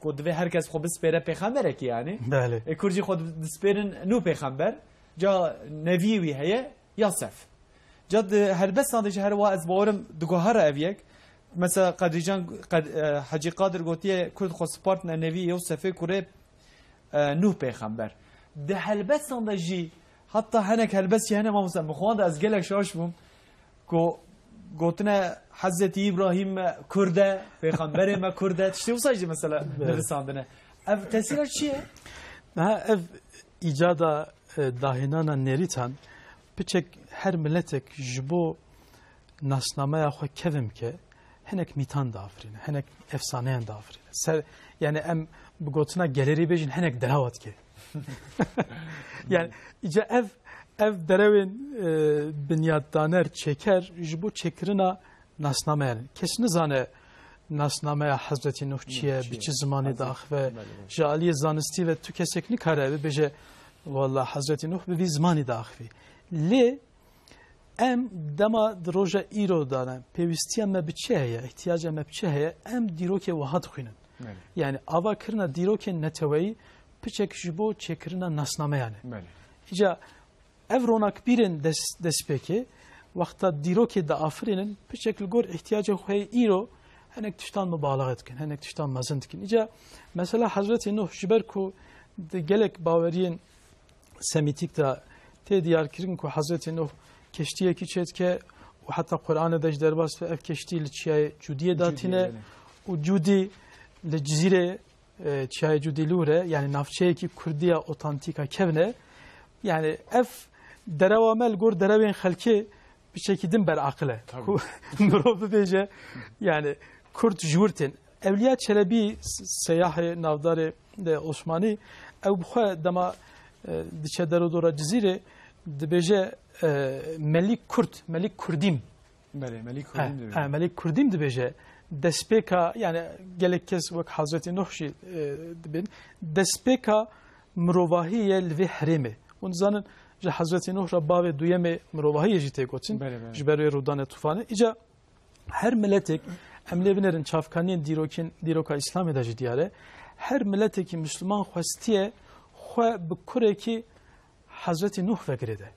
ku divê herkes xwe bispêre pêxemberekî yani. Kurd jî xwe dispêrin nû pêxember. Ca nevî wî heye ya sef. Ca di helbestan de jî her wiha ez bawerim diguhere ev yek. Mesela Qedrîcan Hacı Kadir gotiye Kurd xwe spartine nevî yew sefê kurê nû pêxember. De helbestan da jî hatta henek helbesî hene mamoste mixwan da ez gelek şaş bûm ku gotine Hazreti İbrahim Kurde, Peygamberê me Kurde tiştê wisa jî mesela nivîsandine. Ev tesîra çi ye? Ev îcada dahinana nêrîtan piçek her milletek ji bo nasnameya xwe kevim ke henek mîtan da afirîne, henek efsaneyan da afirîne. Yani em bi gotina gelerî bêjin henek derewat ke. Yani ica ev derewên binyaddaner çeker ji bo çekirina nasnameyan. Kes nizane nasnameya Hazreti Nuh çiye, bi çi zimanê daxive, ji aliyê zanistî ve tu kesek nikare bibêje wallah Hazreti Nuh bi vî zimanê daxivî. Lê em dema di roja îro dane pêwîstiya me bi çi heye, ihtiyaca me bi çi heye, em dîrokê wiha dixwînin. Yani ava kirina dîrokên neteweyî piçek ji bo çekirina nasnameyan e. İca ev ronakbîrên destpêkê wexta dîrokê de afirînin piçek li gor ihtiyaca xwe îro henek tiştan mübalağa dikin, henek tiştan mezin dikin. İca mesela Hazreti Nuh ji ber ku gelek baweriyên semîtîk de tê diyar kirin ku Hazreti Nuh keştiyekî çêdike û heta Qur'anê de ji derbas ev keştî li çiyayê Cudiyê datîne û Cudî li cizîrê çiyayê Cudî lûre yani navçeyekî Kurdiya otantika kevne yani ev derewamel gor derewên xelkê bir şekilde ber akile. Mirov bibêje yani Kurd jûrtên Evliya Çelebi seyahê navdarê de Osmanî ew bixwe dema diçe derodora cizîrê dibêje Melik Kurdîm. Melik Kurdîm dibêje destpêka yani gelek kes wek Hazreti Nuh jî dibin destpêka mirovahiyê li vê herêmê. Hûn zanin ji Hazreti Nuh re bavê duyemê mirovahiyê jî tê gotin ji ber wê rûdanê tufanê. İca her milletek em lê binerin çavkaniyên dîroka İslamê de jî diyar e. Her milletekî Müslüman xwestiye xwe bi kurekî Hazreti Nuh vekirê de.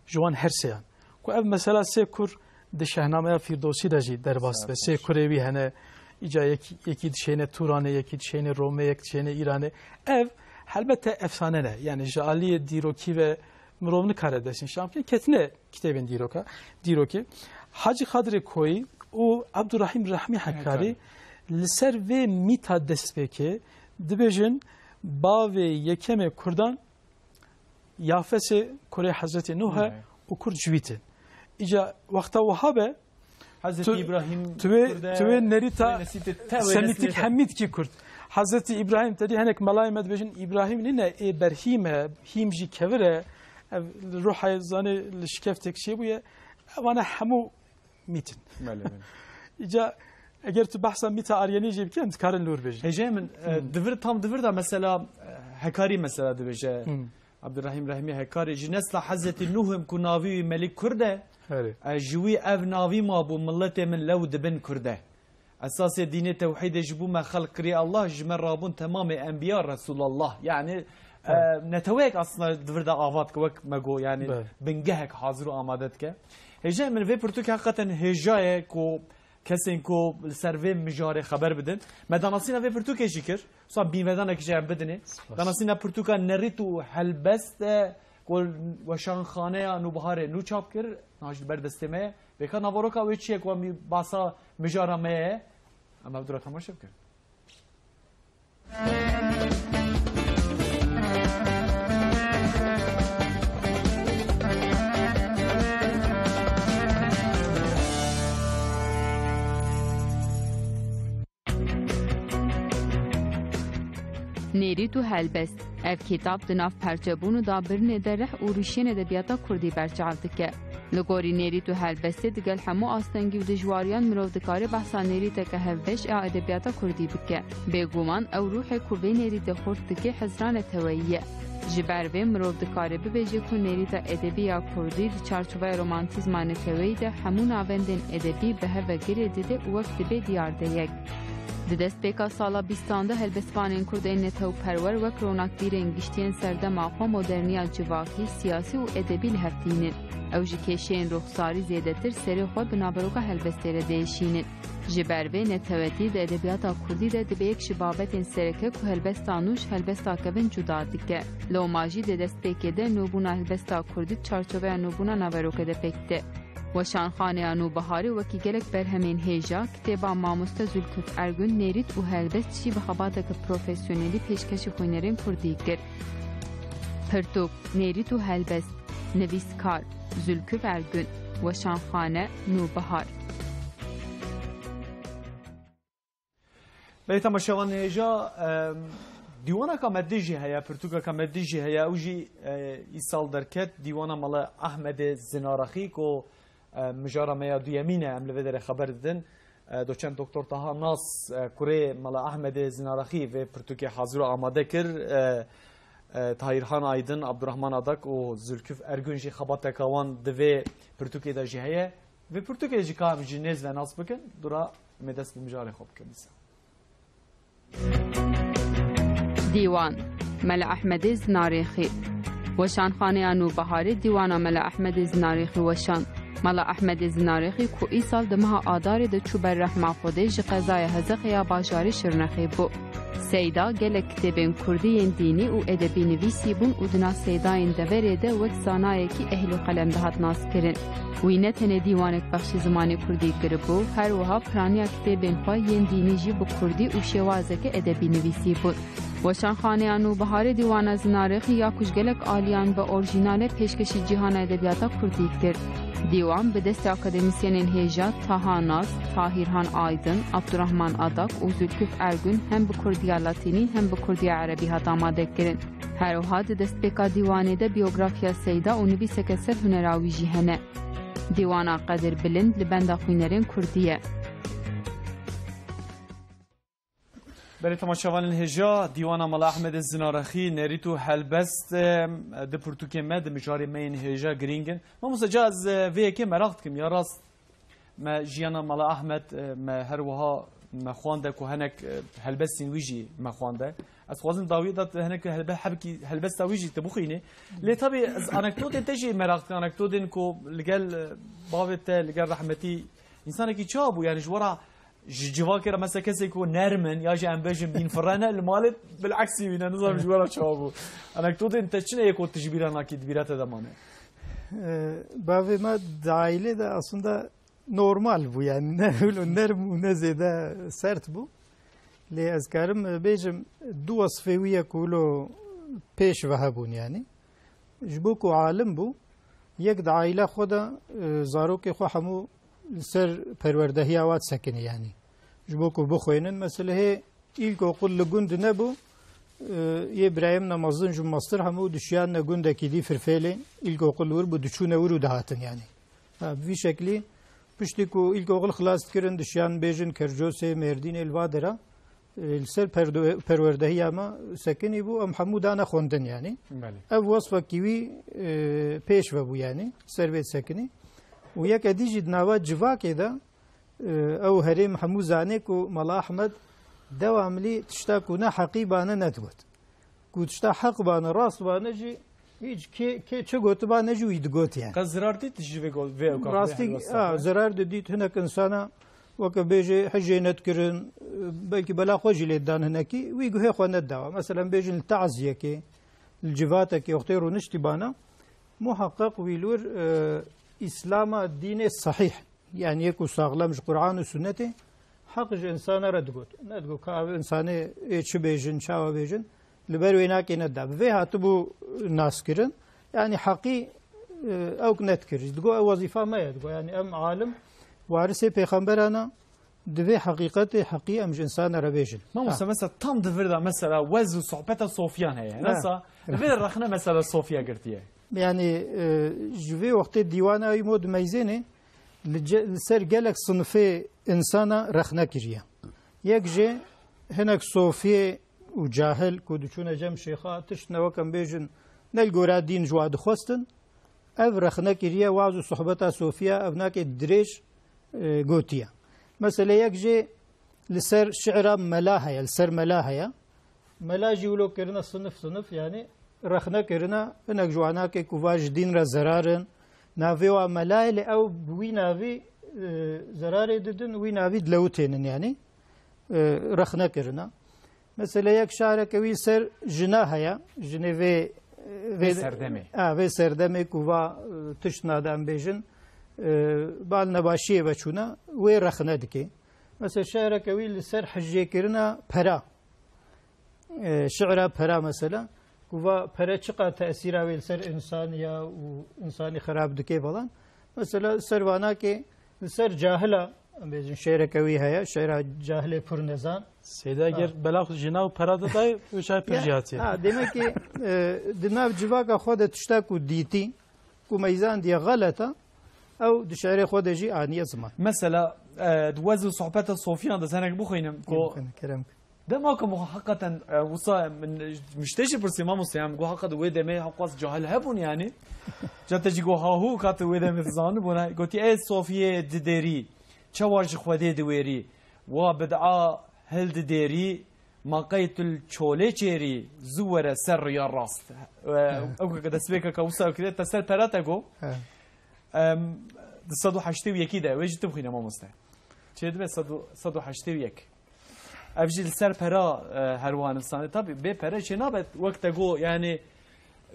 Ji wan her seyan. Ku ev mesela sê kur د شاهنامه فردوسی رجی در باس به سه کوروی هنه ایجا یکی دشینه تورانه یکی دشینه رومه یکی دشینه ایرانه ev elbette efsane ne yani jali diroki ve mrovni kare desin şampiyon ketine kitabın diroki Hacı Kadri Koy o Abdurrahim Rahmi Hakkari liser ve mita despeke dibejin ba ve yekeme kurdan yafesi Kore Hazreti Nuh'a okur cüvitin İca vakta vahabe Hazreti İbrahim tüve nerita semitik hamid ki kurt Hazreti İbrahim dedi henek malay medbejin İbrahim ne berhime himji kevire ruh zani lişkeftek şey bu ya bana hamu mitin İca eğer tu bahsa mita aryanici bir kent karın lur bejin Hecemin tam dıvır da mesela Hakkari mesela dibeje Abdurrahim Rahmi Hakkari jinesla Hazreti Nuh'um kunavi melik kurde جوی اف ناوی ما بو ملت من لو دبن کرده اساس دین توحید جبو ما خلق کری الله جمر رابون تمام انبیاء رسول الله يعني نتويك اصلا دفردا آوات كوك مگو يعني بنجهك حاضر آمادت که هجا من في پرتوك حقیقتا هجای کو کسین کو سروی مجاره خبر بدن مدانسینا في پرتوك شکر صاب بین ودانا کجا بدنه دانسینا پرتوكا نریتو حلبست کل وشان خانه نوبهاره نو چاپ کر ناجد بردستمه بکن نواروکا و چیه که می باسا مجارمه اما بدورا تماشا کر نێریت و هەلبەست ئەv کتاب di nav perçebûn û dabirînê de rih û rîşên edebiyata Kurdî berçav dike. Li gorî nêrît û helbestê digel hemû astengî û dijwariyan mirov dikare behsa nêrîteke hevbeş a edebiyata Kurdî bike. Bêguman ew rûhê ku vê nêrîtê xurt dike hezrana teweyî ye. Ji ber vê mirov dikare bibêje ku nêrîta edebî ya Kurdî di çarçoveya romantîzma neteweyî de hemû navendên edebî bi hev vegirê dide û wek dibe diyardeyek. Di destpêka sala bîstan de helbestvanên Kurdên netewperwer wek ronakbîrên giştiyên serdema xwe moderniya civakî, siyasî û edebî li hev tînin. Ew ji kêşeyên ruxsarî zêdetir serê xwe bi naberoka helbestê re diêşînin. Ji ber vê netewetî di edebiyata Kurdî de dibe yek ji babetên sereke ku helbesta nû ji helbesta kevin cuda dike. Li Omajî di destpêkê de nûbûna helbesta Kurdî çarçoveya nûbûna naberokê de pêkte. Weşanxaneya Nûbiharê wekî gelek berhemên hêja, kitêba mamoste Zülküf Ergün nêrît û helbest jî bi xebateke profesyonelî pêşkêşî xwînerên Kurdî kir. Pirtûk, nêrît û helbest, nivîskar, Zülküf Ergün, Weşanxane, Nûbihar. Bey temaşavan hêja dîwaneka medî jî heye, pirtûkeka medî jî heye ew jî îsal derket dîwana mala Ahmedê Zinaraxî ku mijara meya duyemîn e em li vê derê xeber didin doçent Doktor Taha Nas kurê mala Ahmedê Zinaraxî vê pirtûkê hazir û amade kir Tahirhan Aydin, Abdurrahman Adak û Zülküf Ergün jî xebateka wan di vê pirtûkê de jî heye vê pirtûkê jî ka em jî nêz ve nas bikin dura em ê dest bi mijarê xwe bikin dîsa دیوان ملا احمد زنارخی وشانخانه نوبهاری دیوان ملا احمد زنارخی وشان ملا احمد زنارخی کو ای سال دمها آدار د چوبر رحمه خوده ج قضای هزخ یا باشاری شرنخی بو سیدا گلک کتابین کردی دینی او ادبی نویسی بون او دنا سیداین دوره ده وک سانایه کی اهل قلم دهات ناس کرن وینه تنه دیوانک بخش زمانی کردی گربو هر وها پرانیا کتابین پای دینی جی بو کردی او شوازک ادبی نویسی بود وشانخانه نوبهاری دیوان زنارخی یا کشگلک آلیان به اورژینال پیشکشی جهان ادبیاتا کردی کرد. دیوان به دست اکادمیسینین هیجا تاها ناز، طاهرhan Aydın, Abdurrahman Adak و زülküf Ergün hem bu Kurdiya Latini hem bu Kurdiya Arabi hat amade kirin. Her oha de dest peka diwanê de biyografiya Seyda û nivîseke ser hunerawî jî hene. Dîwana Qedir Bilind li benda xwînerên Kurdî ye. برای تماشاوان هجا دیوان ملا احمد زنارخی نریتو هلبست د پرتوکه مد مجاری مین هجا گرینگن ما مسجا از وی که مراقت کم یا راست ما جیانا ملا احمد ما هر وها مخوانده کو هنک هلبسین ویجی مخوانده از خوازم داوی داد هنک حبکی هلبس داویجی تبخینه لی طبی از انکدوت تجی مراقت انکدوتن کو لگل بابت لگل رحمتی انسان کی چابو يعني جورا جوا كده مثلا كسي كو نرمن ياجي ام بيجن بين فرنا المالت بالعكس يبين نظام جورا چابو انكدوت انت چنه يكو تجبيرana ki dibirate zamanı Bavi ma daile de aslında normal bu yani ne öyle nerm ne zede sert bu. Le azkarım bejim du vasfiye kulo peş vahabun yani. جبو کو عالم بو یک daile خودا زارو که خو همو سر پروردهی آوات سکنی یعنی جبو کو بخوینن مثلا هی ilk okul gund ne bu İbrahim namazın cumastır hamu düşyan ne gunda ki di firfeli ilk okul vur bu düşune vuru dahatın yani bir şekli pişti ku ilk okul xlas kirin düşyan bejin kerjose merdin elvadera sel perverdehi ama sekeni bu am hamudana khondun yani ev vasfa kiwi peş ve bu yani servet sekeni وياك ديجي دناوات جوا كده او هريم حموزاني كو ملا احمد دوام لي تشتاكونا حقيبانا ندوت كو تشتا حق بانا راس بانا جي هيج كي تشغوت بانا جو يدغوت يعني قز زرار دي تجي في راستي زرار دي هناك انسانا وك بيجي حجي نذكرن بلكي بلا خوجي لدان هناكي ويغو هي خوانا الدواء مثلا بيجي التعزيه كي الجفاتك يختاروا نشتي بانا محقق ويلور إسلام الدين الصحيح يعني يكون ساغلام القرآن والسنة حق إنسان ردقوت ندقو كاب إنسان إيش بيجن شاو بيجن لبرويناك نداب في هاتبو ناس كرن يعني حقي أو نذكر دقو وظيفة ما يدقو يعني أم عالم وارثي بيخمبرنا دفي حقيقته حقيقة مش إنسان ربيجن ما مثلا تام دفردا مثلا وزن صحبته صوفيان هي نسا دفر رخنا مثلا صوفيا قرتيه يعني جوي وقت الديوان أي مود ميزانه لسر جالك صنفي إنسانا رخنا كريا يكجي هناك صوفي وجاهل كودشون جم شيخا تشنا وكم بيجن نلقورا دين جواد خوستن أف رخنا كريا وعزو صحبتا صوفيا أبناك الدريش قوتيا مثلا يكجي لسر شعرا ملاهيا لسر ملاهيا ملاجي ولو كرنا صنف يعني رخنا كرنا انك جوانا كي كوفاج دين را زرارن نافي و ملايل او وي نافي زرار ددن وي نافي دلوتين يعني رخنا كرنا مثلا يك شعر كوي سر جناهيا جنيفي في سردمي في سردمي كوفا تشنا دام بيجن بال نباشي بچونا وي رخنا دكي مثلا شعر كوي سر حجي كرنا برا شعر برا مثلا كوفا بريتشقا تأثير على سر إنسانية وإنساني خراب دكي فلان مثلا سروانا كي سر جاهلة بيجن شعر كوي هيا شعر جاهلة فرنزان سيدا اگر بلاغ جنا و پرادا دای وشای پرجاتي demek ki دناف جواكا خود تشتاكو ديتي كو ميزان دي غلطة او دشعري خود جي آنية زمان مثلا دوزو صحبته صوفيان ده سنك بخينم كو كلامك ده ماكو حقيقة وصا من مشتاش برسي ما مسلم جو حقا دوي دمي حقاس جاهل هبون يعني جات تجي جو هاهو كات وي دمي زان بونا قلت اي صوفيه دديري تشواج خودي دويري وبدعا هل دديري ما قيت الشولي تشيري زور سر يا راست او كده سبيكا كوسا كده تسال براتاغو صدو حشتي ويكي ده ويجي تبخينا ما مسلم چه دبه صدو حشتي ويك افجيل سر پرا هروان انسان طبي به پرا شنابت وقت گو يعني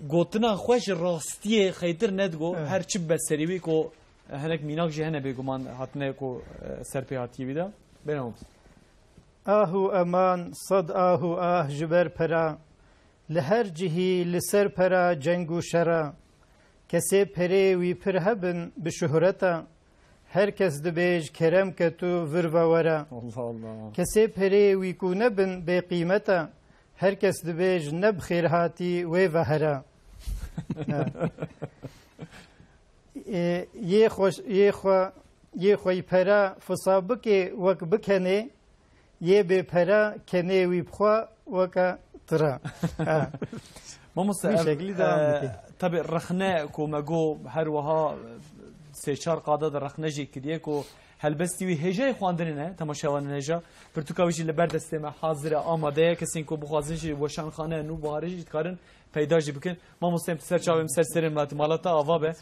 گوتنا خوش راستيه خيتر ندگو هر چي بسريوي کو هنك ميناك جهنه بيگمان هاتنه کو سر پي هاتي بيدا بنم آهو امان صد آهو آه جبر پرا لهر جهي لسر پرا جنگو شرا کسی پره وی پرهبن به شهرتا herkes dibêj kerem ketu vir ve were. Allah Allah. Kesê perê wî ku nebin bê qîmeta herkes dibêj neb xêrhatî wê ve here. Yê xwe pera fisa bike wek bikene yê bê pera kenê wî bixwe weke tira. ما مستعد طبعا رخناء كو ماجو هروها سيشار قادة رخناجي كديكو هلبستی وی هجای خواندنه تماشاوان هجا پرتوکاویجی لبر دستمه حاضر آماده کسی که بخوازنش وشان خانه نو بهارش کارن پیداش بکن ما مستم سر چاویم سر سرم لات مالاتا آوابه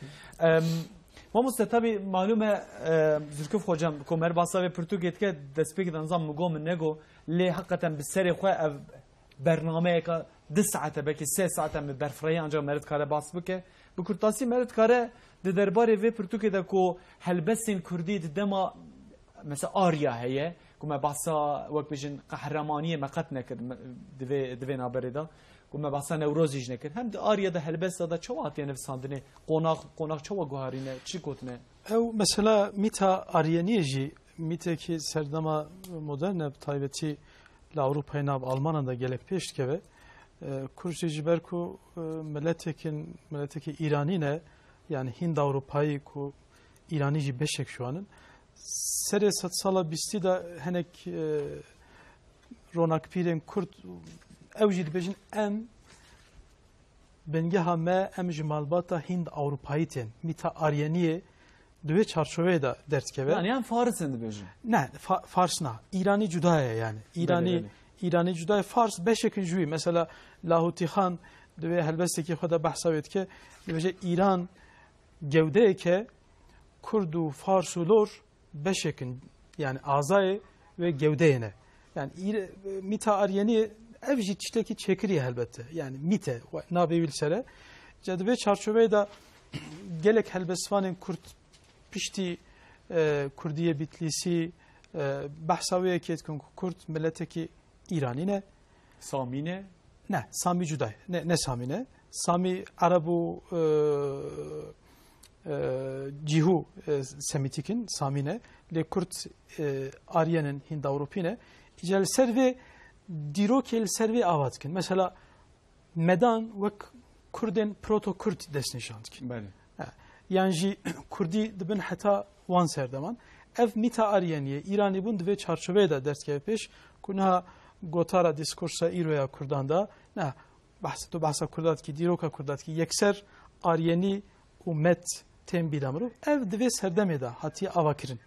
ما مستطبی معلومه زرکف خوجم کمر باسا و پرتوکیت که دستپیک نظام مقام نگو لی حقیقتا بسری خواه برنامه که 2 ساعته بکی 3 ساعته می برفرایی انجام مرد کاره باس بکه بکرتاسی مرد کاره ده درباره وی پرتوکی ده کو هلبسین کردی ده دما مثلا آریا هیه کما باسا وقت بیشن قهرمانی مقت نکرد دوی نابره دا کما باسا نوروزیج نکرد هم ده آریا ده هلبس دا چه واتی نفساندنه قوناق چه گوهارینه چی کتنه او مثلا میتا آریانی جی میتا کی سردما مدرن تایبتی لأوروپا ناب آلمان دا gelek peş keve kurşu jiberku milletekin İrani ne yani Hind Avrupa'yı ku İrani ji beşek şu anın sere satsala bisti da henek ronak piren Kurt evjid bejin em bengeha me em jimalbata Hind Avrupa'yı ten mita Aryaniye dve çarşoveye da dert keve. Yani Fars'ın da bejin. Ne Fars na İrani cudaya yani İrani cudaya Fars beşekin juyi mesela Lahuti Khan dve helbesteki xoda bahsavet ki dve İran gevde ke Kurdu Farsulor beşekin yani azay ve gevdeyene yani mita Aryani evji tişteki çekiriye elbette yani mite nabebil sere cedve çarşoveye da gelek helbesvanın Kurt pişti Kurdiye Bitlisi bahsaviye ketkin Kurt milleteki İranine Samine ne Sami Cuday ne Samine Sami Arabu cihu semitikin Samine le Kurt Aryanın Hind Avrupine icel serve dirokel serve avatkin mesela medan ve Kurden proto Kurt desnişantkin bale yani Kurdi dibin hatta wan serdaman ev mita Aryaniye İrani bun ve çarşoveye da ders peş kuna gotara diskursa İroya Kurdanda ne bahsa Kurdat ki diroka Kurdat ki yekser Aryani ummet tembid amru ev dve serdemeda hati avakirin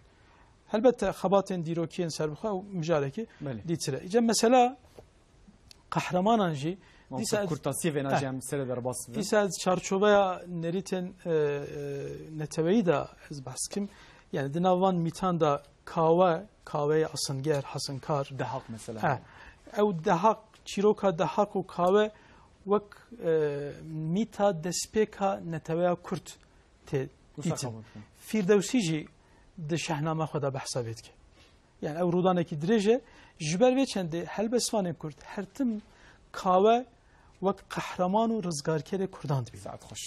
elbette xabaten dirokiyen serbuha müjareki ditire ice mesela kahramananji Disa kurtasiye ve najem sere derbas. Disa çarşovaya neriten neteveyi da ez bahskim yani dinavan mitanda kahve asınger hasankar dahak mesela. Ev dahak çiroka dahak o kahve vak mita despeka neteveya kurt te ditin. Firdevsici de şahname xoda bahsabet ki. Yani ev rudaneki direce jiber ve çende helbesvanê Kurd her tim kahve وقت قهرمان و رزگارکر کردان بید. ساعت خوش.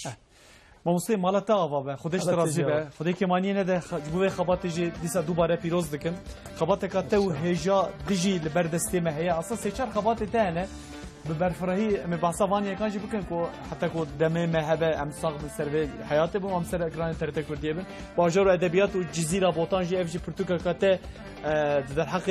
موسیقی مالتا آوا به خودش ترازی به خودی که مانی نده جوه خباتی جی دیسا دوباره پیروز دکن خبات کاته و هجا دیجی لبردستی مهیا اصلا سیچار خبات تانه به برفراهی مبعثا وانی کانجی بکن کو حتی کو دمه مهبه امساق به سروی حیات بو امسر اکران ترته کردیه بن باجر و ادبیات و جزیره بوتان جی افجی پرتوکا کاته در حق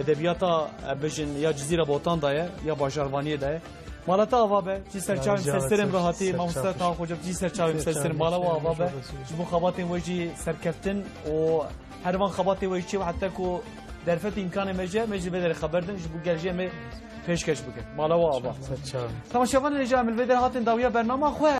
ادبیاتا بجن یا جزیره بوتان دایه یا باجر وانی دایه مالتا آوابه چی سرچاویم سرسرم راحتی ما مستعد ها خوجب چی سرچاویم سرسرم مالا و آوابه جبو خباتین ویجی سرکفتن و هر وان خباتین ویجی و حتی کو درفت امکان مجی بدر خبردن جبو گرجی می پیشکش بکن مالا و آوا تماشاوان رجا من بدر هاتین داویا برنامه خواه